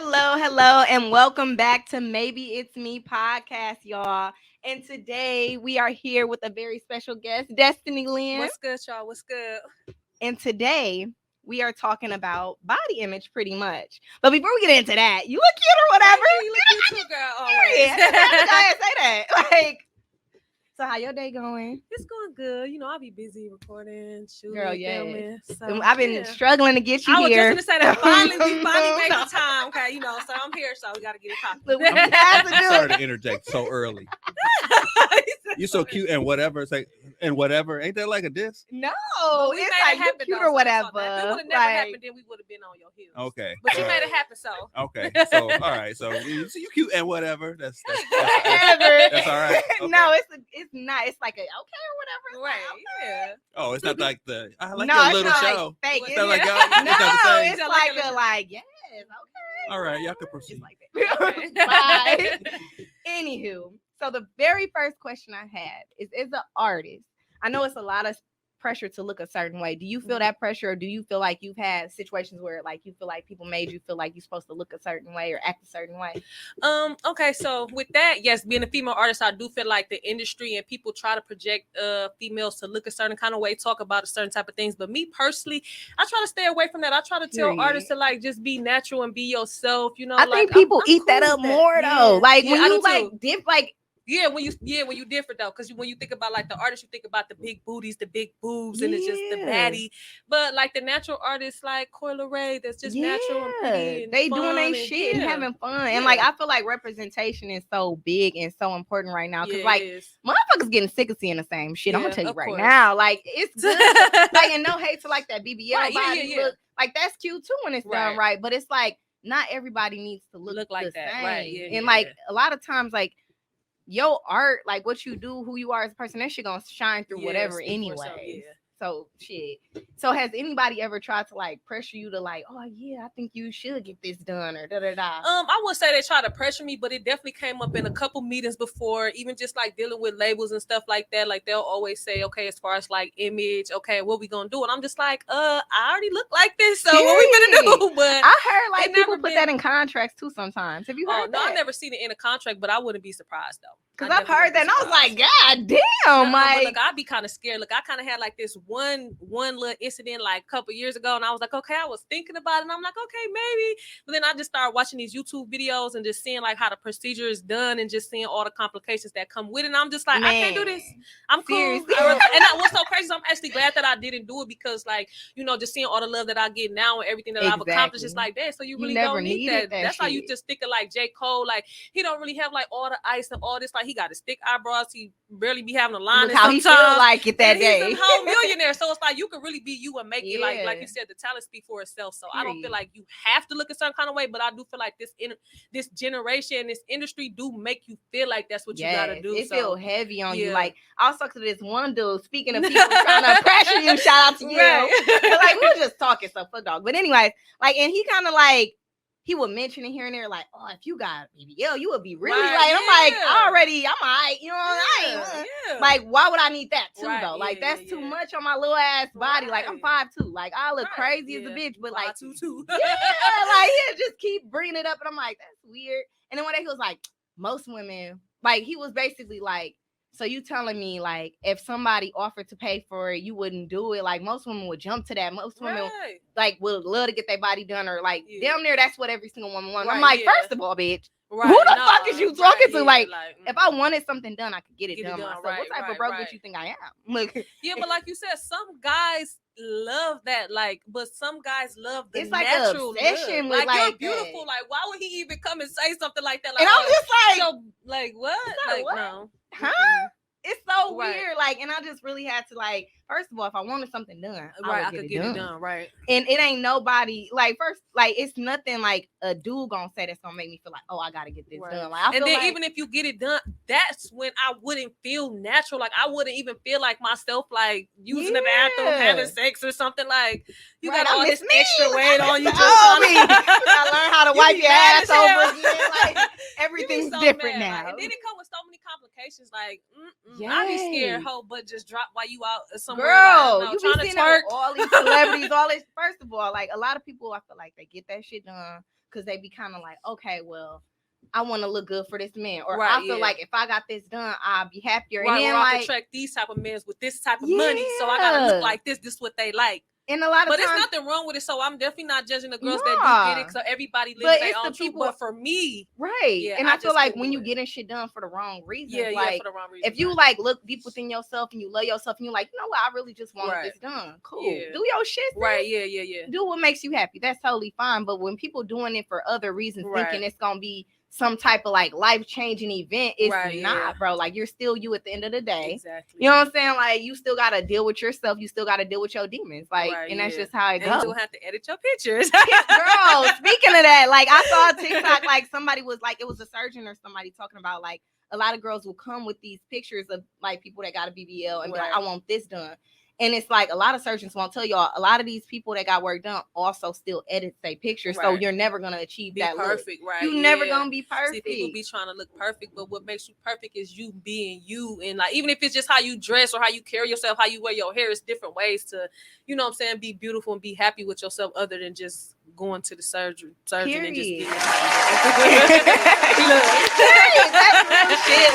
Hello, and welcome back to Maybe It's Me podcast, y'all. And today we are here with a very special guest, Destinee Lynn. What's good, y'all? What's good? And today we are talking about body image pretty much. But before we get into that, you look cute or whatever. You look cute too, girl. Always. Yeah, I have to go ahead and say that. Like, so how your day going? It's going good. You know, I'll be busy recording, shooting, Girl, yes. filming. So, I've been struggling to get you I was here. just gonna say that we finally made the time. Okay, you know, so I'm here, so we gotta get it popping. Look, we have to do Sorry it. to interject so early. You're so cute and whatever. It's like and whatever. Ain't that like a diss? No, We it's made like it you happen, cute though, or whatever. So if it would have never happened, then we would have been on your heels. Okay. But you all made right. it happen, so. Okay. So all right. So you cute and whatever. That's Whatever. that's all right. Okay. No, it's not. It's like a okay or whatever. It's Right, like, okay. yeah. Oh, it's not like the I like No, your it's little not show. like fake. It's not like y'all. No, It's not the same. it's It's like like a a- like yes, okay. All right, y'all can proceed. It's like Okay. that. Bye. Anywho, so the very first question I had is an artist. I know it's a lot of pressure to look a certain way. Do you feel that pressure, or do you feel like you've had situations where like you feel like people made you feel like you're supposed to look a certain way or act a certain way? Okay, so with that, yes, being a female artist, I do feel like the industry and people try to project females to look a certain kind of way, talk about a certain type of things. But me personally, I try to stay away from that. I try to tell Period. artists to like just be natural and be yourself. You know, I like, think people I'm eat that cool up with more though. Yeah. Like Yeah, when I you do like too. dip like when you different though, because when you think about like the artists, you think about the big booties, the big boobs, and it's just the Yeah. baddie. But like the natural artists, like Coyle Ray, that's just natural and pretty. And they fun doing their and, shit and yeah. having fun. And like Yeah. I feel like representation is so big and so important right now. Cause Yeah, like it is. motherfuckers getting sick of seeing the same shit. I'm Yeah, gonna tell you of right course. now. Like it's good. Like and no hate to like that BBL Right, yeah, body yeah. look. Like that's cute too when it's done Right. right. But it's like not everybody needs to look like the that. same. Right, yeah, and yeah, like yeah. a lot of times like your art, like what you do, who you are as a person, that shit gonna shine through Yeah, whatever speak for anyway. itself, yeah. So shit. So has anybody ever tried to like pressure you to like, oh yeah, I think you should get this done or da da da? I wouldn't say they try to pressure me, but it definitely came up in a couple meetings before, even just like dealing with labels and stuff like that. Like they'll always say, okay, as far as like image, okay, what we gonna do? And I'm just like, I already look like this, so what we gonna do? But I heard like it people never put that in contracts too sometimes. Have you heard no, that? I never seen it in a contract, but I wouldn't be surprised though. Because I've heard that and I was like, God damn, But like look, I'd be kind of scared. Look, I kind of had like this one little incident like a couple years ago, and I was like, okay, I was thinking about it, and I'm like, okay, maybe. But then I just started watching these YouTube videos and just seeing like how the procedure is done and just seeing all the complications that come with it. And I'm just like, I can't do this. I'm cool. Seriously. And what's so crazy is I'm actually glad that I didn't do it because, like, you know, just seeing all the love that I get now and everything that I've accomplished, it's like that. So you really never don't need needed that. that That's why you shit. just think of like J. Cole, like he don't really have like all the ice and all this. Like he got his thick eyebrows. He barely be having a line. Look how he feel like it that and day. he's a whole millionaire. So it's like you can really be you and make it like Yeah. you said, the talent speak for itself. So I don't Period. feel like you have to look a certain kind of way, but I do feel like this generation, this industry do make you feel like that's what you gotta do. It so feel heavy on you. yeah. Like I was talking to this one dude. Speaking of people trying to pressure you, shout out to you. Right. But like we were just talking, so fuck dog. But anyways, like and he kind of like he would mention it here and there, like, oh, if you got BBL, you would be really Right, like. I'm like, yeah. I'm alright, you know. I ain't, like, why would I need that too Right, though? Like yeah, that's too yeah. much on my little ass body. Like I'm 5'2". Like I look Right, crazy as a yeah. bitch, but like 5'2" yeah, like he just keep bringing it up, and I'm like, that's weird. And then one day he was like, most women, like he was basically like, so you telling me like if somebody offered to pay for it, you wouldn't do it? Like most women would jump to that. Most women Right. like would love to get their body done, or like damn near that's what every single woman wants. I'm Right, like, yeah. first of all, bitch, Right. who the fuck is you talking to? yeah, Like, if I wanted something done, I could get it Get it done done, myself. right, What type of right, broke right. bitch you think I am? Look, yeah, but like you said, some guys love that, like, but some guys love the It's like a natural obsession look. with, Like, you're like, beautiful. that. Like, why would he even come and say something like that? Like, and I'm just like, so, like, what? like, Like, what? no. huh? Mm-mm. It's so Right. weird. Like, and I just really had to like, first of all, if I wanted something done, Right, I I would could get get it it done. done. Right. And it ain't nobody like first, like it's nothing like a dude gonna say that's gonna make me feel like, oh, I gotta get this Right. done. Like, I And feel then like, even if you get it done, that's when I wouldn't feel natural. Like I wouldn't even feel like myself, like using the bathroom, Yeah. having sex or something. Like you Right, got all I this miss me. extra weight on you. Oh, me. I learned how to You wipe be your mad ass as hell. over again. Like You be everything's so different mad, now. like, and then it comes with so many complications. Like, I be scared, Yes. whole butt just drop while you out somewhere. Girl, like, you trying be to seeing twerk. all these celebrities, all this. First of all, like a lot of people, I feel like they get that shit done because they be kind of like, okay, well, I want to look good for this man, or Right, I feel like if I got this done, I'll be happier. Right, and then or I like attract these type of men with this type of money, so I gotta look like this. This is what they like. And a lot of but times, there's nothing wrong with it. So I'm definitely not judging the girls that do get it. So everybody lives their own truth. But for me, right? And I feel like when you getting shit done for the wrong reasons, like for the wrong reasons, if you like look deep within yourself and you love yourself and you like, you know what, I really just want this done. Cool, do your shit, sis. Right? Yeah. Do what makes you happy. That's totally fine. But when people doing it for other reasons, thinking it's gonna be some type of like life-changing event, it's not, bro. Like you're still you at the end of the day. Exactly. You know what I'm saying? Like you still gotta deal with yourself. You still gotta deal with your demons. Like, and that's just how it goes. And you don't have to edit your pictures. Girl, speaking of that, like I saw a TikTok, like somebody was like, it was a surgeon or somebody talking about like a lot of girls will come with these pictures of like people that got a BBL and be like, I want this done. And it's like a lot of surgeons won't tell y'all. A lot of these people that got work done also still edit their pictures, so you're never gonna achieve that perfect, look. right? You never gonna be perfect. See, people be trying to look perfect, but what makes you perfect is you being you. And like, even if it's just how you dress or how you carry yourself, how you wear your hair, it's different ways to, you know what I'm saying, be beautiful and be happy with yourself, other than just going to the surgeon and just getting that's real shit.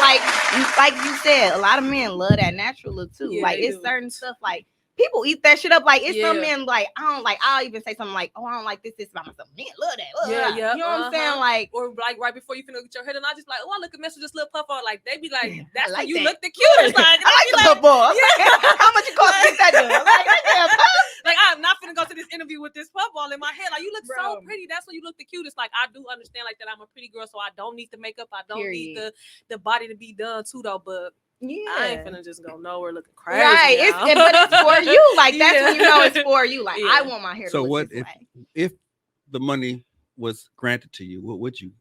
Like you said, a lot of men love that natural look too. Like it's certain stuff like people eat that shit up. Like it's some men like I don't like. I'll even say something like, "Oh, I don't like this about myself." Men love that. You know what I'm saying? Like, or like right before you finna get your head, and I just like, "Oh, I look a mess with this little puff on." Like they be like, "That's like when you that. look the cutest." Like I like the puff ball. How much it cost to get that done? Like I'm not finna go to this interview with this puff ball in my head. Like you look so pretty. That's when you look the cutest. Like I do understand like that. I'm a pretty girl, so I don't need the makeup. I don't need the body to be done too, though. But I ain't finna just go nowhere looking crazy. Right. But it's for you. Like that's when you know it's for you. Like I want my hair to look this way. If the money was granted to you, what would you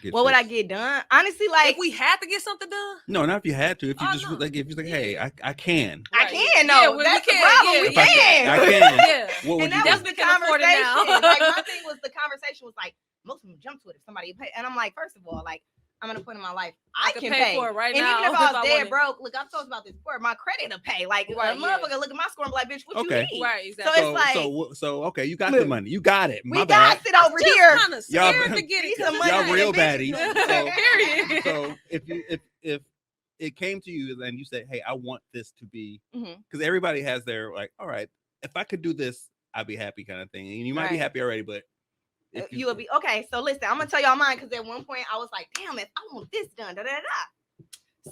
get? What would I get done? Honestly, like if we had to get something done. No, not if you had to. If you just like, if you're like, hey, I can. I can. No, that's the problem. We can. I can. Yeah. What would and that you was the conversation. Like my thing was the conversation was like most of them jump to it if somebody pay. And I'm like, first of all, like I'm at a point in my life I can pay for it right and now. even if I was dead broke, look, I've talked about this before. My credit to pay, like a motherfucker look at my score and be like, bitch, what you need? Right, exactly. So it's like, so okay, you got the money, you got it. We got it over here. Y'all to get it. Y'all real baddies. Period. So if it came to you and you said, hey, I want this to be, because everybody has their like, all right, if I could do this, I'd be happy kind of thing, and you might be happy already, but. You will be okay. So listen, I'm gonna tell y'all mine because at one point I was like, damn it, I want this done.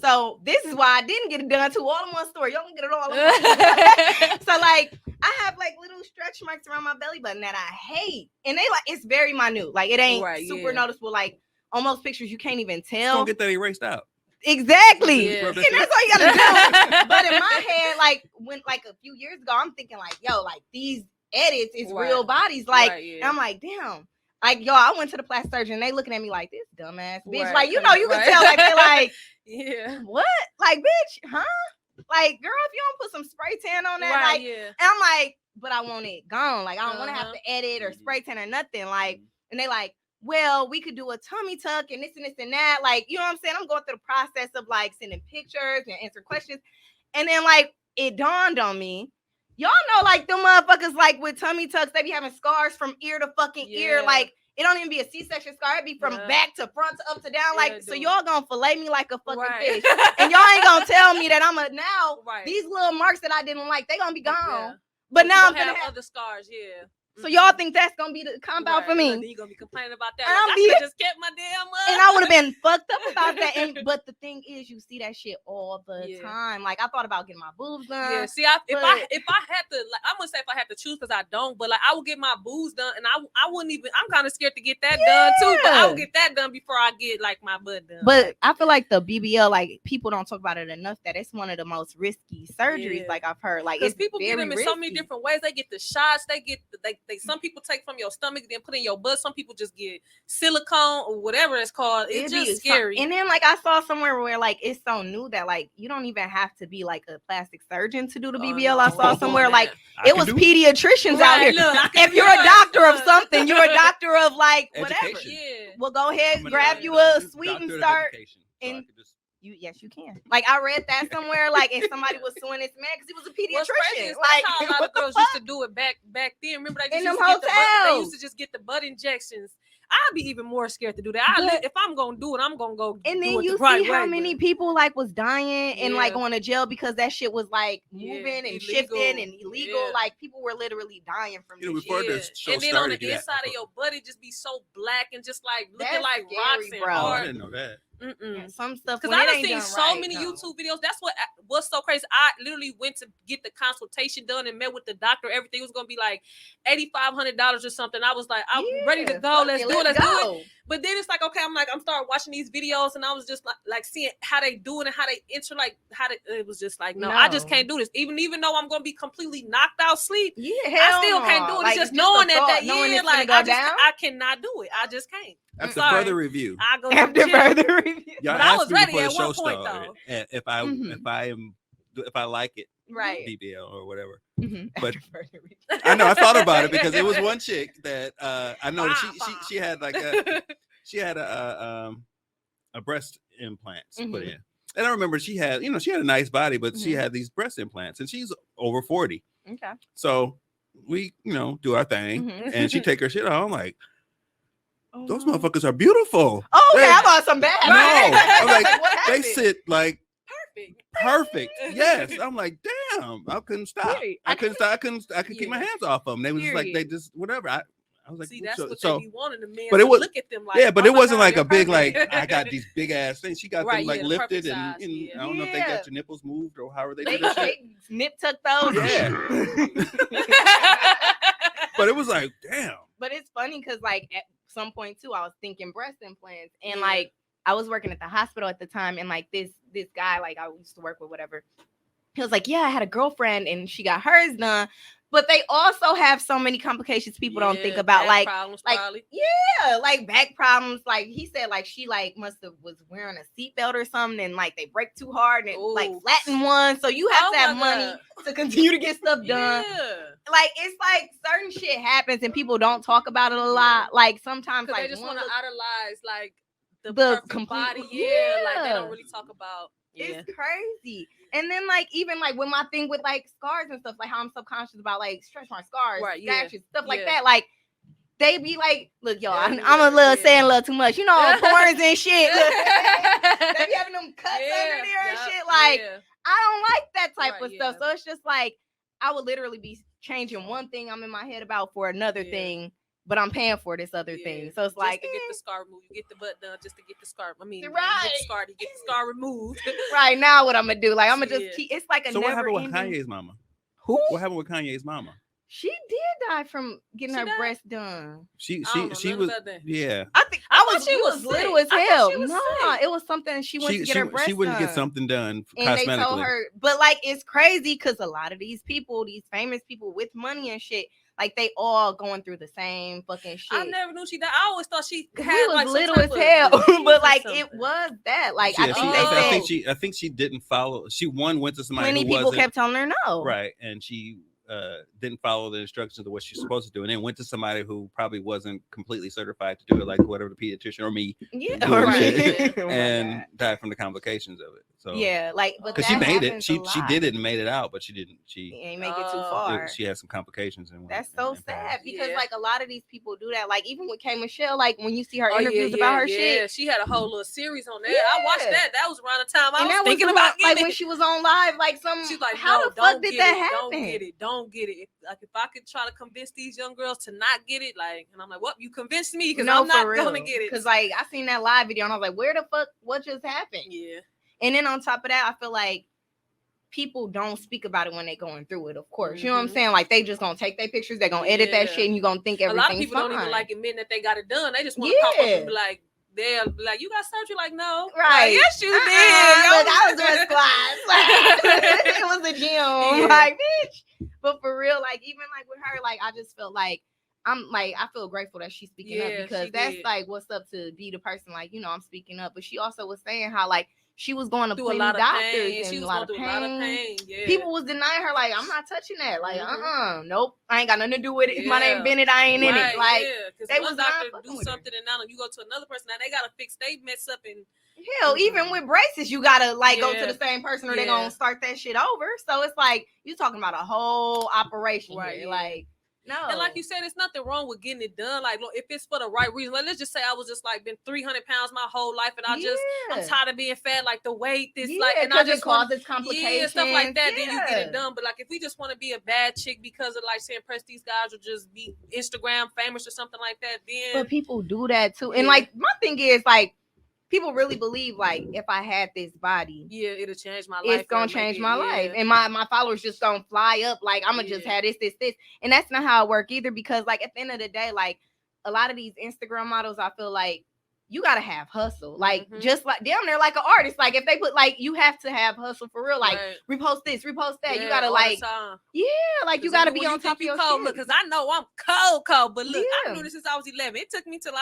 So this is why I didn't get it done too. All in one story. Y'all can get it all in one. So like I have like little stretch marks around my belly button that I hate. And they like it's very minute. Like it ain't super noticeable. Like on most pictures you can't even tell. Don't get that erased out. Exactly. And that's all you gotta do. But in my head, like when like a few years ago, I'm thinking like, yo, like these edits is real bodies. Like and I'm like, damn. Like, y'all, I went to the plastic surgeon and they looking at me like, this dumbass bitch. Like, you know, you can tell, like, they're like, what? Like, bitch, huh? Like, girl, if you don't put some spray tan on that, like, and I'm like, but I want it gone. Like, I don't want to have to edit or spray tan or nothing. Like, and they like, well, we could do a tummy tuck and this and this and that. Like, you know what I'm saying? I'm going through the process of, like, sending pictures and answering questions. And then, like, it dawned on me. Y'all know, like, them motherfuckers, like, with tummy tucks, they be having scars from ear to fucking ear. Like, it don't even be a C-section scar. It be from back to front to up to down. Like, so y'all gonna fillet me like a fucking fish. And y'all ain't gonna tell me that I'm now, these little marks that I didn't like, they gonna be gone. But now I'm gonna have other scars, So y'all think that's gonna be the compound for me? Then you gonna be complaining about that. Like, I should just kept my damn money. And I would have been fucked up about that. But the thing is, you see that shit all the time. Like I thought about getting my boobs done. Yeah. See, if I had to, like, I'm gonna say if I had to choose, because I don't. But like, I would get my boobs done, and I wouldn't even. I'm kind of scared to get that done too. But I would get that done before I get like my butt done. But I feel like the BBL, like people don't talk about it enough. That it's one of the most risky surgeries. Like I've heard, like it's people very get them in risky. so many different ways. They get the shots. They get they some people take from your stomach, then put in your butt. Some people just get silicone or whatever it's called. It's just scary. And then like I saw somewhere where like it's so new that like you don't even have to be like a plastic surgeon to do the BBL. I saw somewhere like it was pediatricians out here. Look, if you're a doctor of something, you're a doctor of like whatever. Well, go ahead, grab you a sweet and start. And yes, you can. Like I read that somewhere, like, and somebody was suing this man because he was a pediatrician. Like how a lot of girls used to do it back then. Remember they just in them hotels. They used to just get the butt injections. I'd be even more scared to do that. If I'm gonna do it, I'm gonna go. And do then it you the right see how way, many but- people like was dying and like Yeah. going to jail because that shit was like moving and illegal. shifting and illegal. Yeah. Like people were literally dying from You know, this before shit. this show and then started, on the you had- inside of your body just be so black and just like looking That's like rocks scary, and bro. Oh, I hard. didn't know that. Yeah, some stuff Because when I it done ain't seen done so right, many no. YouTube videos. That's what's so crazy. I literally went to get the consultation done and met with the doctor. Everything was gonna be like $8,500 or something. I was like, I'm ready to Yeah, go. fuck Let's it, do it. Let's do it. go. But then it's like, okay, I'm starting watching these videos and I was just like seeing how they do it and how they enter, like it was just like, no, I just can't do this. Even though I'm gonna be completely knocked out sleep. Yeah, I still can't do it. Like, it's just knowing the that thought, knowing it's gonna like go I down. cannot do it. I just can't. After sorry. further review, I go to After the gym. further review. y'all But I asked was me ready before the at show one point, started though. if I like it, Right. BBL or whatever. Mhm. But After further review. I know I thought about it because it was one chick that I know Bah, she had like a breast implants put in, and I remember she had a nice body, but she had these breast implants, and she's over 40. Okay. So we do our thing, and she take her shit off. I'm like, those motherfuckers are beautiful. Oh, okay, I thought some bad. No, I'm like, What they happened? sit like perfect. Perfect. Yes, I'm like, damn, I couldn't stop. Period. I couldn't stop. I couldn't keep my Yeah. hands off them. They was just like Period. they just whatever. I was like, See, that's so, what so they be wanting the men but it to was- look at them like. yeah, but oh it my wasn't God, like you're a big like perfect. I got these big ass things. She got Right, them like yeah, the lifted perfect and, size, and yeah. I don't know if they Yeah. got your nipples moved or however they They, do that shit. they nip tuck those. But it was like, damn. But it's funny because like at some point too, I was thinking breast implants, and Yeah. like I was working at the hospital at the time, and like this guy like I used to work with, whatever. He was like, yeah, I had a girlfriend and she got hers done, but they also have so many complications people don't think Yeah, about, back like problems, like probably. yeah, like back problems. Like he said, like she like must have was wearing a seatbelt or something, and like they break too hard and it like Ooh. flatten one, so you have Oh to have my money to continue to get stuff done. Yeah. Like it's like certain shit happens and people don't talk about it a lot. Like sometimes Because like they just one want to look- idolize like the The perfect body. complete- Yeah. Like they yeah. don't really talk about. Yeah. it's crazy. And then like even like with my thing with like scars and stuff, like how I'm subconscious about like stretch marks, scars, Right, yeah, scratches, stuff like yeah. that. Like they be like, look, y'all, Yeah, I'm a little yeah. saying a little too much, you know, on porns and shit. Look, they be having them cuts Yeah, under there and yup, shit. Like yeah. I don't like that type Right, of stuff. yeah. So it's just like I would literally be changing one thing I'm in my head about for another Yeah. thing, but I'm paying for this other thing. So it's just like to get the scar removed, you get the butt done just to get the scar. I mean, you Right. get the scar to get the scar removed. right now what I'm gonna do? Like I'm gonna just Yeah. keep. It's like a So what never happened with ending. Kanye's mama? Who? What happened with Kanye's mama? She did die from getting She her died? breast done. She I don't know she nothing was about that. yeah. I think I I thought was she she was was little sick. as I thought hell. she was No, sick. it was something she went to get her breast she wouldn't done. get something done And cosmetically. they told her, but like it's crazy because a lot of these people, these famous people with money and shit, like they all going through the same fucking shit. I never knew she died. I always thought she He had was like some little type as of hell, disease but or like it something. was that. Like Yeah, I think she- they I said I think she didn't follow. She went to somebody plenty who people wasn't kept telling her no. right, and she didn't follow the instructions of what she's supposed to do, and then went to somebody who probably wasn't completely certified to do it, like whatever the pediatrician or me, Yeah, doing or shit, me. Oh my and God. died from the complications of it. So Yeah, like but because that she made it, happens she a she lot. did it and made it out, but she didn't. She She ain't make it too Oh. far. she had some complications and That's so and sad passed. because Yeah. like a lot of these people do that. Like even with K Michelle, like when you see her Oh, interviews about her yeah. shit, She had a whole little series on that. I watched Yeah. that. That was around the time I and was that was thinking the about one- like getting when it. she was on live, like some. She's like, how no, the fuck don't did get that it. happen? Don't get it. Don't get it. Like if I could try to convince these young girls to not get it, like, and I'm like, well, you convinced me because No, I'm not for real. gonna get it. Because like I seen that live video and I was like, where the fuck? What just happened? yeah, And then on top of that, I feel like people don't speak about it when they're going through it. Of course, you know what I'm Mhm. saying? Like they just gonna take their pictures, they're gonna edit that Yeah. shit, and you gonna think a everything's lot of people fine. don't even like admitting that they got it done. They just want to pop up Yeah. and be like, they'll be like, you got surgery? Like, no, Right. Like, yes, you did. Look, I was doing squats. Like, it was a gym. Yeah. Like, bitch. But for real, like even like with her, like I just felt like I feel grateful that she's speaking up Yeah, because she that's did. like what's up to be the person, like, you know, I'm speaking up. But she also was saying how like she was going to through a plenty lot of doctors pain. and She a was lot going of through a lot of pain. pain. Yeah. People was denying her, like, I'm not touching that. Like, Mhm. nope. I ain't got nothing to do with it. If my name Yeah. Bennett, I ain't in it. Right, Like, yeah, because they one was not doctor fucking do with her. something and now you go to another person, now they gotta fix they mess up and hell, even with braces, you gotta like go to Yeah. the same person or they're Yeah. gonna start that shit over. So it's like you talking about a whole operation Right, here. yeah. Like, No. And like you said, it's nothing wrong with getting it done. Like, look, if it's for the right reason, like, let's just say I was just like been 300 pounds my whole life, and I'm tired of being fat. Like the weight, like, and I just it causes complications, stuff like that. Then you get it done. But like, if we just want to be a bad chick because of like saying impress these guys or just be Instagram famous or something like that, then. But people do that too, and like my thing is like. People really believe like if I had this body, it'll change my life. It's gonna change my life, and my followers just gonna fly up. Like I'm gonna just have this, and that's not how it work either. Because like at the end of the day, like a lot of these Instagram models, I feel like you gotta have hustle. Like just like damn, they're like an artist. Like if they put like you have to have hustle for real. Like repost this, repost that. You gotta like like you gotta be on top of your shit. Look, because I know I'm cold, but look, I knew this since I was 11. It took me till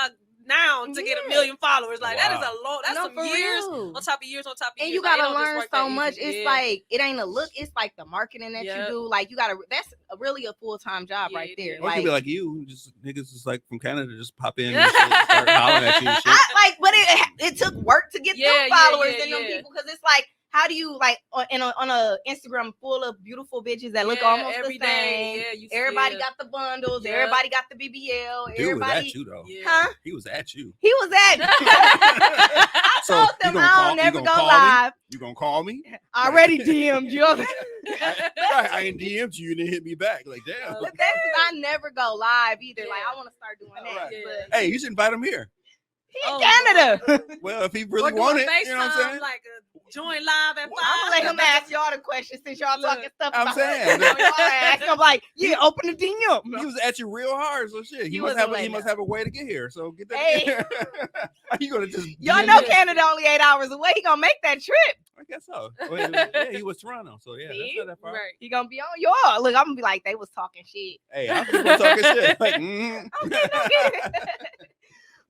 now to get 1 million followers. Like that is a long, that's some years on top of years on top of years. And you gotta learn so much. It's like it ain't a look, it's like the marketing that you do. Like you gotta, that's really a full-time job right there. Or it could be like you, just niggas just like from Canada just pop in and start hollering at you and shit. But it took work to get them followers and them people, because it's like, how do you like on a Instagram full of beautiful bitches that look almost the same? Everybody got the bundles. Everybody got the BBL. Dude everybody was at you though. Huh? He was at you. He was at you. I told them I'll never go live. You gonna call me? I already DM'd you. I ain't DM'd you and then hit me back. Like damn. But that's because I never go live either. Like I want to start doing that. But hey, you should invite him here. He in Canada. Well, if he really wanted, you know what I'm saying? Like join live at 5. I'm gonna let him ask y'all the questions since y'all talking stuff. I'm saying. I'm like, open the DM. He was at you real hard, so shit. He must have a way to get here. So get that. Hey. Are you gonna just? Y'all know Canada only 8 hours away. He gonna make that trip. I guess so. Well, yeah, he was Toronto, so yeah, that's not that far. Right. He gonna be on y'all. Look, I'm gonna be like, they was talking shit. Hey, I'm just talking shit. Like,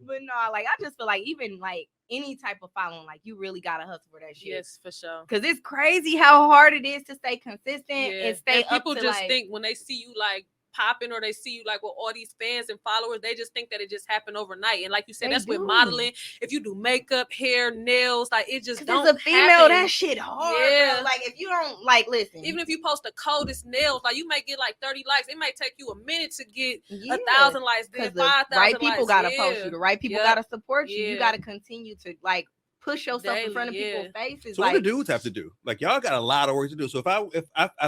But no, like I just feel like even like any type of following, like you really gotta hustle for that shit. Yes, for sure. Because it's crazy how hard it is to stay consistent and stay and people up to just like, think when they see you like popping or they see you like with all these fans and followers, they just think that it just happened overnight. And like you said, that's with modeling. If you do makeup, hair, nails, like it just don't as a female happen. that shit hard. Yeah. Bro. Like if you don't like listen, even if you post the coldest nails, like you might get like 30 likes. It might take you a minute to get 1,000 likes, then 5,000 the right people likes. Gotta post you. The right people gotta support you. Yeah. You gotta continue to like push yourself in front of people's faces. So what do dudes have to do? Like y'all got a lot of work to do. So if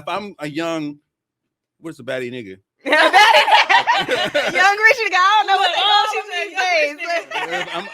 I'm a young, what's a baddie nigga? Young rich nigga, I don't know what they call these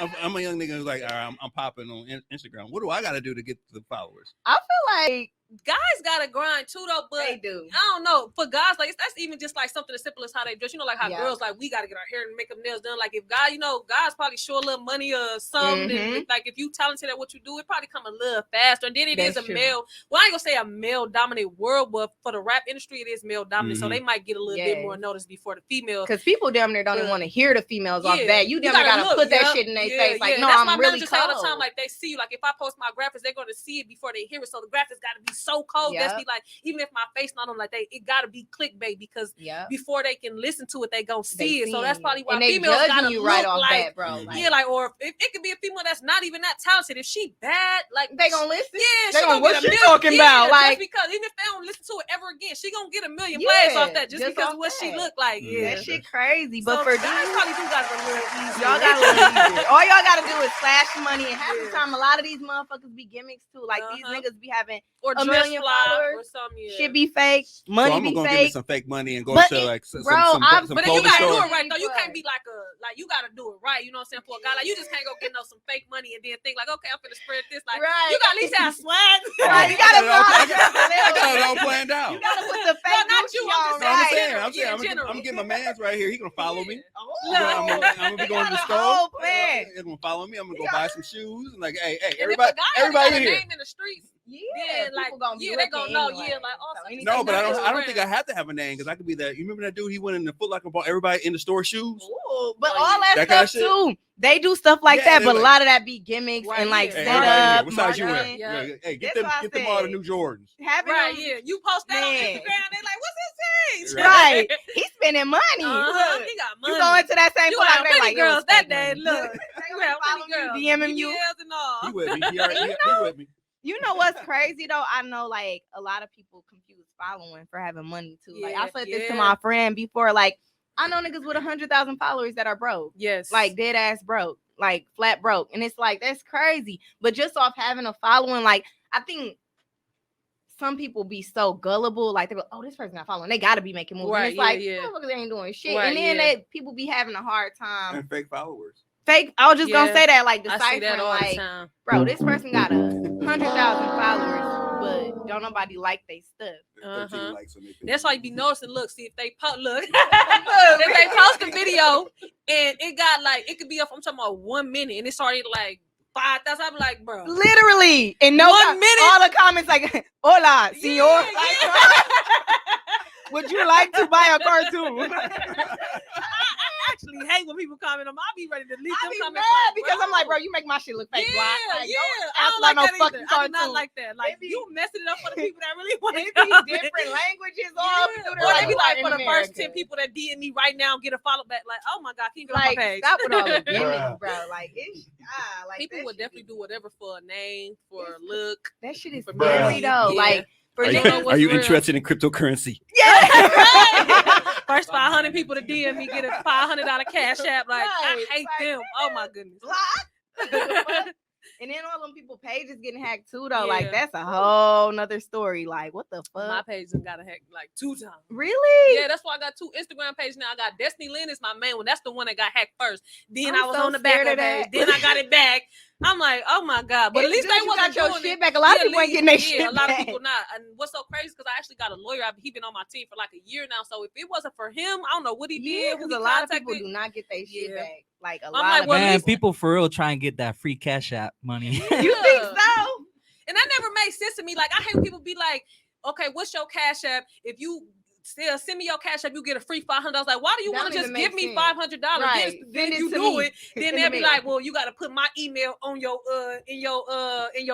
days. I'm a young nigga who's like, all right, I'm popping on Instagram. What do I got to do to get the followers? I feel like guys gotta grind too though, but they do. I don't know. For guys, like that's even just like something as simple as how they dress. You know, like how girls like we gotta get our hair and makeup, nails done. Like if guys, guys probably show a little money or something. And like if you talented at what you do, it probably come a little faster. And then it is a male. Well, I ain't gonna say a male dominated world, but for the rap industry, it is male dominant. So they might get a little bit more notice before the females. Because people damn near don't even want to hear the females off that. You damn near gotta put that shit in their face. Like, no, that's I'm really cold. All the time, like they see you. Like if I post my graphics, they're gonna see it before they hear it. So the graphics gotta be so cold. That's like even if my face not on, like it gotta be clickbait because before they can listen to it, they gonna see it. So that's probably why females gotta you look right off like that, bro. Like, or if it could be a female that's not even that talented. If she bad, like they gonna listen. Yeah, they gonna what get you talking about? Like because even if they don't listen to it ever again, she gonna get 1 million plays off that just because of what she look like. That shit crazy. But so for guys probably do got a little easier. Y'all got a little easier. All y'all gotta do is flash money, and half the time a lot of these motherfuckers be gimmicks too. Like these niggas be having or 1 million followers. Or some, shit be fake, money be gonna fake. Give me some fake money and go to like some but then you gotta store. do it right though. You can't be like you gotta do it right. You know what I'm saying? For a guy, like you just can't go get some fake money and then think like, okay, I'm gonna spread this. Like you gotta at least have swag. Right, you gotta I got it all planned out. You gotta put the fake not you. I'm saying I'm getting my man's right here. He gonna follow me. I'm gonna be going to the store. He's gonna follow me. I'm gonna go buy some shoes and like, hey, everybody here. In the streets. Yeah, like they gonna know. Anyway. Like also. No, but I don't think I have to have a name because I could be that. You remember that dude? He went in the Foot Locker and bought everybody in the store shoes. Ooh, but all that stuff too. They do stuff like that, but a lot of that be gimmicks and like setup. What size you wear? Hey, get them all the new Jordans. You post that on Instagram. They like, what's his age? Right, he's spending money. He got money. You go into that same Foot Locker, like girls that day. Look, DMing you. He with me. He with me. You know what's crazy though? I know like a lot of people confuse following for having money too. Like Yeah, I said this to my friend before. Like I know niggas with 100,000 followers that are broke. Yes. Like dead ass broke. Like flat broke. And it's like that's crazy. But just off having a following, like I think some people be so gullible, like they go, "Oh, this person got following. They gotta be making moves." Right, and it's like, motherfuckers ain't doing shit. Right, and then people be having a hard time. And fake followers. Fake. I was just gonna say that, like I see deciphering, that all like, the time. bro, this person got 100,000 followers, but don't nobody like they stuff. That's why you be noticing. Look, see if they look. If they post a video and it got like it could be up. I'm talking about 1 minute and it's already like 5,000. I'm like, bro, literally, and no 1 minute, all the comments like, "Hola, señor." Would you like to buy a cartoon? I actually hate when people comment on. I'll be ready to delete them comments. Mad because I'm like, bro, you make my shit look fake. Yeah, like, I don't like that either. I do not like that. Like you messing it up for the people that really want to. It be different languages all through there. Or they be like, for the America. first 10 people that DM me right now get a follow back. Like, oh my God, can you go like, on my page? Stop with all the gimmicks, bro. Like, it's like people would definitely do whatever for a name, for a look. That shit is scary though. Like, are you interested in cryptocurrency? Yeah. First 500 people to DM me get a $500 cash app. Like, I hate them. Oh my goodness. And then all them people pages getting hacked too, though. Like that's a whole nother story. Like, what the fuck? My page got hacked like 2 times. Really? Yeah, that's why I got 2 Instagram pages now. I got Destinee Lynn is my main one. That's the one that got hacked first. Then I was on the back of that. Then I got it back. I'm like, oh my God. But at least they wasn't got your doing shit it. back. A lot of people ain't getting their shit a lot back. of people not. And what's so crazy because I actually got a lawyer. He been on my team for like a year now. So if it wasn't for him, I don't know what he did. Because a lot of people do not get their shit back. Like a lot like, of man, people for real try and get that free cash app money. You think so? And that never made sense to me. Like I hate when people be like, okay, what's your cash app? If you still send me your cash app, you get a free $500. Like, why do you want to just give me $500? Right. Then you do it. Then they'll be like, well, you got to put my email on your in your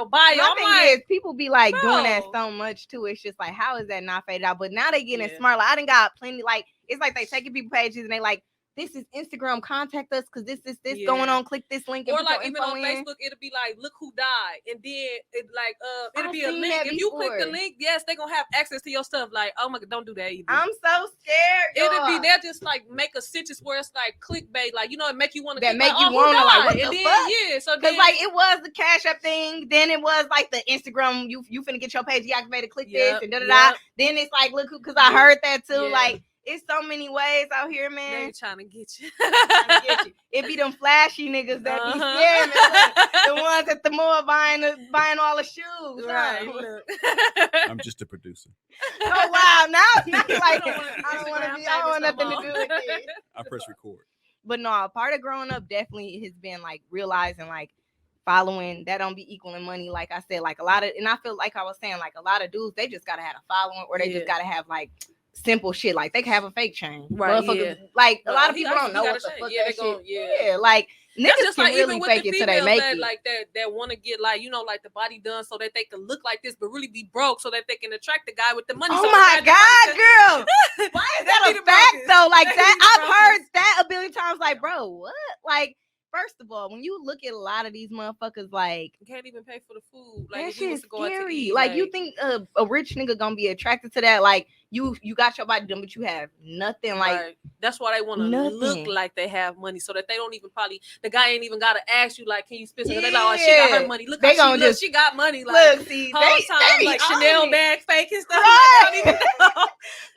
bio. My thing is, people be like doing that so much too. It's just like, how is that not faded out? But now they getting smart. Like I done got plenty. Like it's like they taking people pages and they like, this is Instagram, contact us because this going on. Click this link. Or like even on Facebook, it'll be like, look who died. And then it like it'll be a link. If you click the link, yes, they're gonna have access to your stuff. Like, oh my God, don't do that either. I'm so scared. It'll be they'll just like make a sentence where it's like clickbait, like it make you want to make you want to like what and the then fuck? So because like it was the Cash App thing, then it was like the Instagram, you finna get your page deactivated, click this and da. Then it's like, look who, because I heard that too. Like it's so many ways out here, man. They trying to get you. It be them flashy niggas that be scamming. The ones at the mall buying all the shoes. Right. I'm just a producer. Oh wow! Now like I don't want to be. I don't want nothing to do with it. I press record. But no, a part of growing up definitely has been like realizing like following that don't be equaling money. Like I said, like a lot of, and I feel like I was saying, like a lot of dudes, they just gotta have a following, or they just gotta have like simple shit. Like they can have a fake chain. Right. Like a lot of people don't know what the fuck that shit. Yeah. Like niggas just can like, really fake it till they make it. Like that want to get like like the body done so that they can look like this, but really be broke so that they can attract the guy with the money. Oh so my God, girl! Why is that a fact though? Like that, I've heard that a billion times. Like, bro, what? Like, first of all, when you look at a lot of these motherfuckers, like you can't even pay for the food. Like that shit is scary. Eat, like you think a rich nigga gonna be attracted to that? Like you got your body done, but you have nothing. Like that's why they want to look like they have money, so that they don't even the guy ain't even gotta ask you like, can you spend? They like, oh, she got her money. Look, they how she got money. Like look, see, whole time like Chanel bag fake and stuff. Right. Like,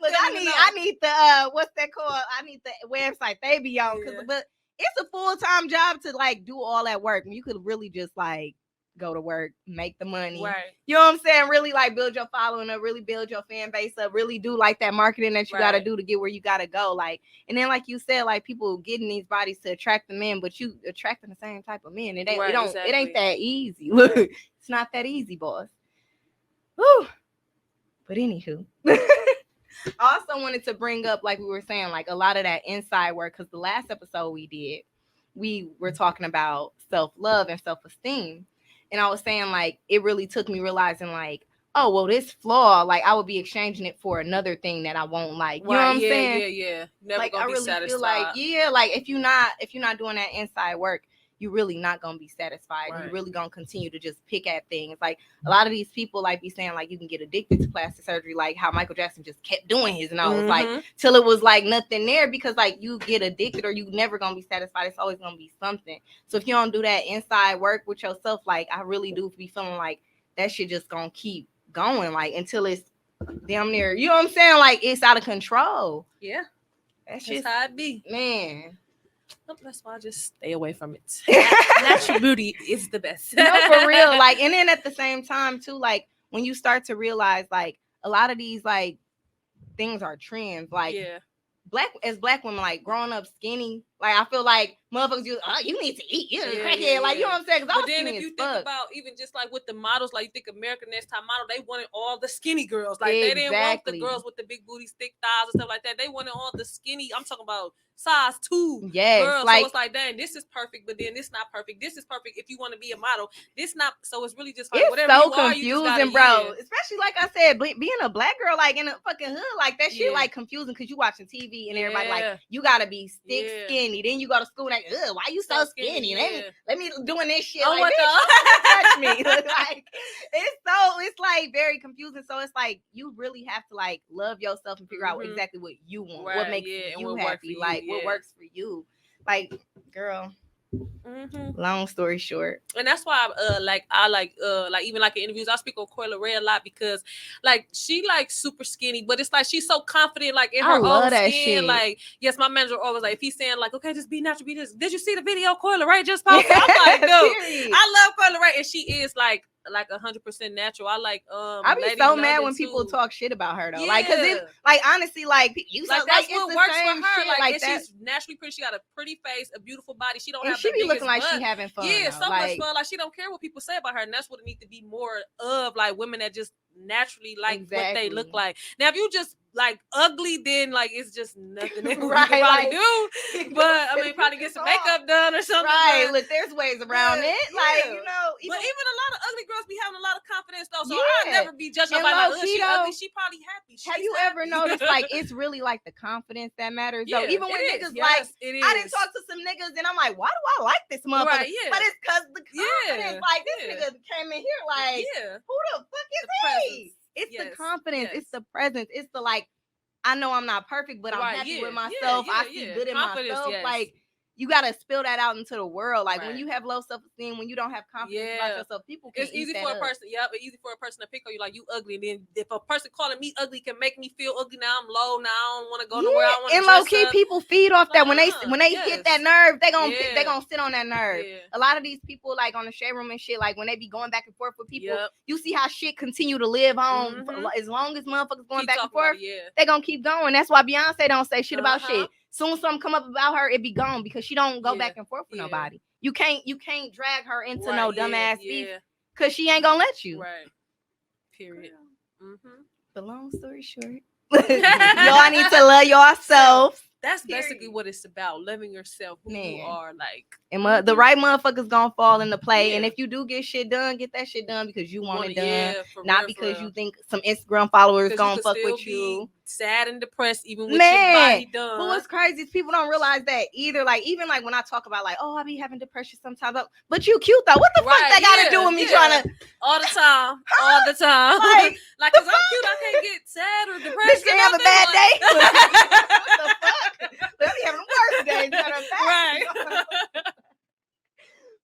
look, I need the what's that called? I need the website they be on but it's a full-time job to like do all that work. You could really just like go to work, make the money. Right. You know what I'm saying? Really like build your following up, really build your fan base up, really do like that marketing that you gotta do to get where you gotta go. Like, and then like you said, like people getting these bodies to attract the men, but you attracting the same type of men. It ain't that easy. Look, it's not that easy, boss. Whew. But anywho. I also wanted to bring up, like we were saying, like a lot of that inside work, because the last episode we were talking about self-love and self-esteem. And I was saying, like, it really took me realizing, like, oh, well, this flaw, like, I would be exchanging it for another thing that I won't like. You know what I'm saying? Yeah. Never like, gonna I be really satisfied. feel like, like, if you're not doing that inside work, you're really not gonna be satisfied. Right. You're really gonna continue to just pick at things. Like a lot of these people like be saying like you can get addicted to plastic surgery, like how Michael Jackson just kept doing his nose, like till it was like nothing there, because like you get addicted or you never gonna be satisfied. It's always gonna be something. So if you don't do that inside work with yourself, like I really do be feeling like that shit just gonna keep going, like until it's damn near, you know what I'm saying? Like it's out of control. Yeah. That's Just just how it be. Man. That's why I just stay away from it. Natural beauty is the best. No, for real. Like, and then at the same time too, like when you start to realize like a lot of these like things are trends, like black women, like growing up skinny, like I feel like motherfuckers just, you need to eat, you're a crackhead, like you know what I'm saying? But then if you think about even just like with the models, like you think American Next Top Model, they wanted all the skinny girls, like they didn't want the girls with the big booties, thick thighs and stuff like that. They wanted all the skinny. I'm talking about size 2 girls. Like, so it's like, dang, this is perfect, but then this not perfect. This is perfect if you want to be a model. This not. So it's really just like it's whatever so you are, confusing, you just gotta, bro. Especially like I said, being a black girl like in a fucking hood, like that shit like confusing because you watching TV and everybody like you gotta be thick, skinny. Then you go to school like, why you so skinny? Let me doing this shit. Oh, like, bitch, touch me. Like it's like very confusing. So it's like you really have to like love yourself and figure out exactly what you want, what makes you happy, like what works for you. Like, girl. Long story short, and that's why I like even like in interviews I speak on Coyle Ray a lot, because like she like super skinny, but it's like she's so confident like in her own skin. Shit. Like, yes, my manager always like, if he's saying like, okay, just be natural, be this. Did you see the video Coyle Ray just posted? I'm like, dude, I love Coyle Ray, and she is like 100% natural. I like I be so mad when people talk shit about her though. Like, cause it's like honestly, like you like that's like, what works for her. Shit, like she's naturally pretty. She got a pretty face, a beautiful body. She don't have she the be looking like butt. she having fun. Yeah, though. so much fun. Like she don't care what people say about her, and that's what it needs to be more of. Like women that just naturally like what they look like. Now, if you just like ugly, then like it's just nothing that you can probably do. But I mean, probably get some makeup done or something. Right? Look, there's ways around it. Like you know, but even a lot of ugly girls be having a lot of confidence though. So I'll never be judged by like, she ugly. She probably happy. Have you ever noticed like it's really like the confidence that matters though? Even when niggas like, I didn't talk to some niggas and I'm like, why do I like this motherfucker? Right, but it's cause the confidence. Like this nigga came in here like, who the fuck is he? It's the confidence. It's the presence. It's the like, I know I'm not perfect, but I'm happy with myself. I see good in myself. Like, you gotta spill that out into the world. Like when you have low self-esteem, when you don't have confidence about yourself, people can. It's easy for a person. Yep, it's easy for a person to pick on you like you ugly. And then if a person calling me ugly can make me feel ugly, now I'm low. Now I don't want to go nowhere. I want to. And low key, people feed off that when they hit that nerve, they gonna sit on that nerve. A lot of these people like on the shade room and shit, like when they be going back and forth with people, you see how shit continue to live on as long as motherfuckers going back and forth. They gonna keep going. That's why Beyonce don't say shit about shit. Soon something come up about her, it be gone because she don't go back and forth with nobody. You can't drag her into no dumbass beef because she ain't gonna let you. Right. Period. But long story short, y'all need to love yourself. That's basically what it's about, loving yourself, who you are, like. And the right motherfuckers gonna fall into play. And if you do get shit done, get that shit done because you want it done, not because you think some Instagram followers gonna fuck with you. Sad and depressed, even with your body done. But what's crazy is people don't realize that either. Like even like when I talk about like, I be having depression sometimes, but you cute though. What the fuck that got to do with me trying to all the time, like cause I'm cute, I can't get sad or depressed. Bitch can have a bad day. What the fuck? They'll be having worse days. Right.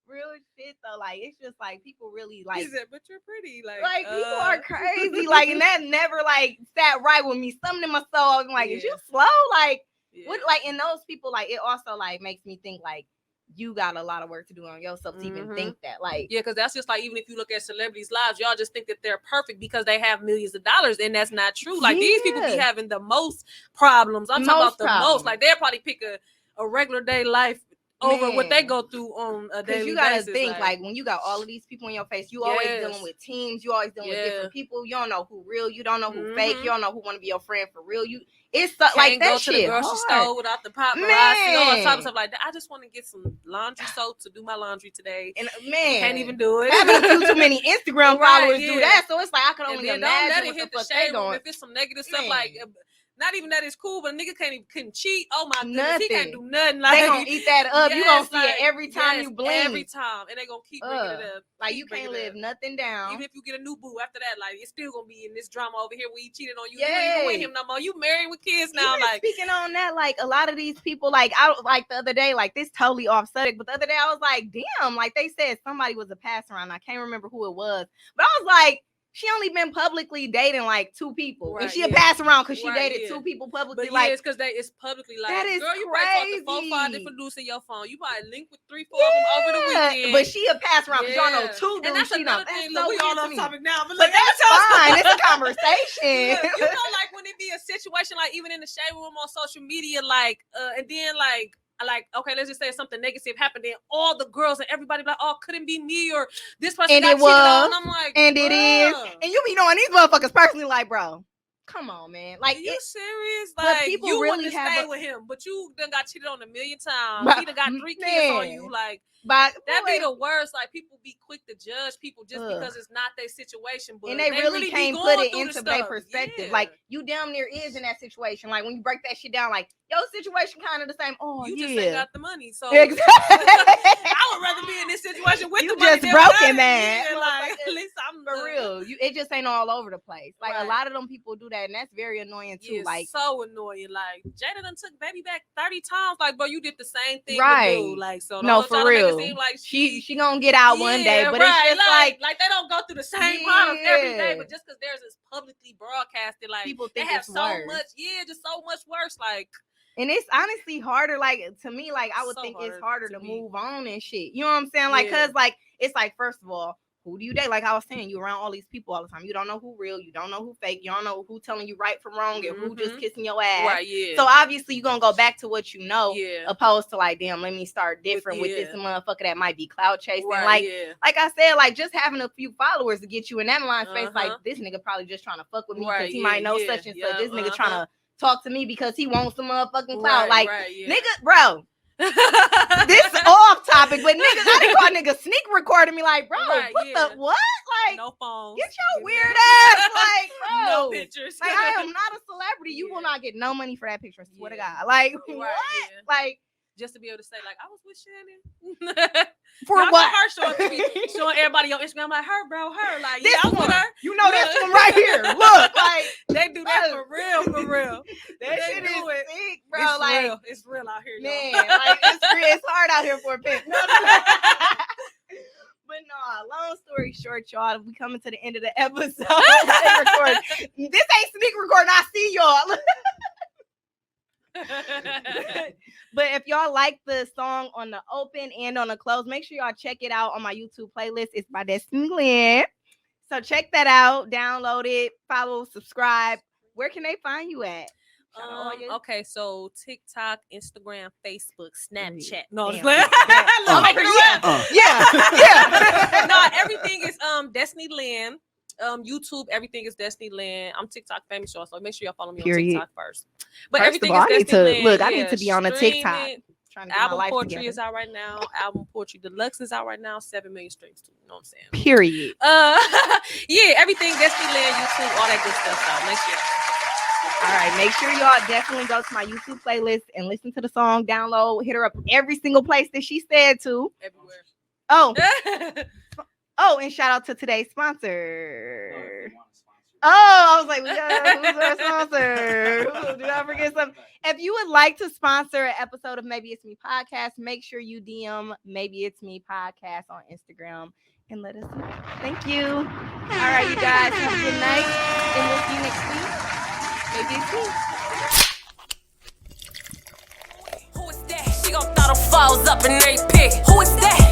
Real shit though, like it's just like people really like. He said, but you're pretty, like people are crazy, like, and that never like sat right with me. Something in my soul, I'm like, is you slow? Like, what? Like, and those people, like, it also like makes me think like you got a lot of work to do on yourself to even think that, like, because that's just like even if you look at celebrities' lives, y'all just think that they're perfect because they have millions of dollars, and that's not true. Like these people be having the most problems. I'm talking about the most. Like they'll probably pick a regular day life over what they go through on a daily basis. You gotta think like when you got all of these people in your face, you always dealing with teams, you always dealing with different people. You don't know who real, you don't know who fake, you don't know who want to be your friend for real. It's like that shit. Can't go to the grocery store without the paparazzi, all types of stuff like that. I just want to get some laundry soap to do my laundry today, and can't even do it. Having too many Instagram followers do that, so it's like I can only imagine don't let it what hit the the fuck shade they room doing. if it's some negative stuff like. Not even that it's cool, but a nigga couldn't cheat. Oh my goodness, Nothing. he can't do nothing. Like, They gonna eat that up. You gonna Yes, see it every time you blink. Every time, and they gonna keep bringing it up. Like keep you can't bringing it live up. nothing down. Even if you get a new boo after that, like it's still gonna be in this drama over here where he cheated on you. Yes. You ain't even with him no more. You married with kids now. Even like speaking on that, like a lot of these people, like like the other day, like this totally off subject, but the other day I was like, damn, like they said somebody was a pass around. I can't remember who it was, but I was like, she only been publicly dating like 2 people, Right, and she a pass around because she Right, dated 2 people publicly. but like, it's because it's publicly like, that is girl, you probably talked to 4, 5 crazy. different dudes in your phone. You probably linked with 3, 4 of them over the weekend. But she a pass around because y'all know 2 dudes. And that's she another know. thing. That's Look, we so all weird to on me. topic now, but But that's fine. It's a conversation. Look, you know, like when it be a situation, like even in the shade room on social media, like, and then like, okay, let's just say something negative happened, then all the girls and everybody be like, oh, couldn't be me, or this person And got it cheated on. was, And I'm like, and it is, bruh, and you be knowing these motherfuckers personally, like, bro, come on, man. Like, are you serious? but Like, people you really wouldn't have stay a- with him, but you done got cheated on 1,000,000 times. But- He done got 3 kids on man. you. Like, but that be the worst. Like, people be quick to judge people just Ugh. because it's not their situation, but and they really be can't going put it through the into their stuff. perspective. Yeah. Like, you damn near is in that situation. Like, when you break that shit down, like, your situation kind of the same. Oh, you yeah. just ain't got the money, so Exactly. I would rather be in this situation with You the money just than broke without it, man. Yeah, like, Motherfucker. at least I'm For real, it just ain't all over the place. Like Right. a lot of them people do that, and that's very annoying too. Yeah, Like, so annoying. Like, Jada done took baby back 30 times. Like, bro, you did the same thing. Right. With dude. Like, so No, don't for try to make real. it seem like she gonna get out one day, but it's just like they don't go through the same problems every day. Yeah. But just because theirs is publicly broadcasted, like people they think have it's so worse. much, just so much worse. Like, And it's honestly harder, like to me, like I would So think it's hard harder to to me. move on and shit. You know what I'm saying? Like, Yeah. cause like it's like, first of all, who do you date? Like I was saying, you around all these people all the time. You don't know who real, you don't know who fake, you don't know who telling you right from wrong, and who just Mhm. kissing your ass. right? Yeah. So obviously you're gonna go back to what you know, yeah. opposed to like, damn, let me start different with this yeah. motherfucker that might be cloud chasing. Right. Like yeah. like I said, like just having a few followers to get you in that mind space, like Uh-huh. this nigga probably just trying to fuck with me because Right, he yeah, might know yeah, such and yeah, such. This nigga uh-huh. trying to talk to me because he wants some motherfucking clout. Right, Like, right, yeah. nigga, bro, this off topic, but niggas, I didn't call niggas sneak recording me. Like, bro, Right, what yeah. the what? Like, no phones. get your Give me weird that. ass, like, bro. No pictures. Like, I am not a celebrity. You will Yeah. not get no money for that picture. I swear to Yeah. God. Like, Right, what? yeah. Like, Just to be able to say, like, I was with Shannon. for Y'all know what? her showing everybody on Instagram, like, her, bro, her. Like, This yeah, I was one. with her. You know this Look. one right here. Look, like, They do that Bro. for real, for real. that They shit is do it. sick, bro. It's Like, real. It's real out here, man, y'all. like it's hard out here for a pimp. No. But no, long story short, y'all, we coming to the end of the episode. This ain't sneak recording. I see y'all. But if y'all like the song on the open and on the close, make sure y'all check it out on my YouTube playlist. It's by Destinee Lynn. So check that out, download it, follow, subscribe. Where can they find you at? Shout out all your- Okay, so TikTok, Instagram, Facebook, Snapchat. No, No, damn. just playing. I'm Make it yeah. real. Yeah. No, everything is Destinee Lynn. YouTube, everything is Destinee Lynn. I'm TikTok famous, y'all, so make sure y'all follow me Period. on TikTok first. But First everything of all, is I need Destinee to Lynn. look. I need to be on the stream TikTok. it. Trying to get my Album life Poetry together. is out right now. Album Poetry Deluxe is out right now. 7 million streams too. You know what I'm saying? Period. Yeah, everything Destinee Lynn, YouTube, all that good stuff. So make sure. All right, make sure y'all definitely go to my YouTube playlist and listen to the song, download, hit her up every single place that she said to. Everywhere. Oh, and shout out to today's sponsor. Oh, I was like, who's our sponsor? Ooh, did I forget something? If you would like to sponsor an episode of Maybe It's Me Podcast, make sure you DM Maybe It's Me Podcast on Instagram and let us know. Thank you. All right, you guys, have a good night, and we'll see you next week. Maybe It's Me. Who is that? She gon' throw them falls up in every pick. Who is that?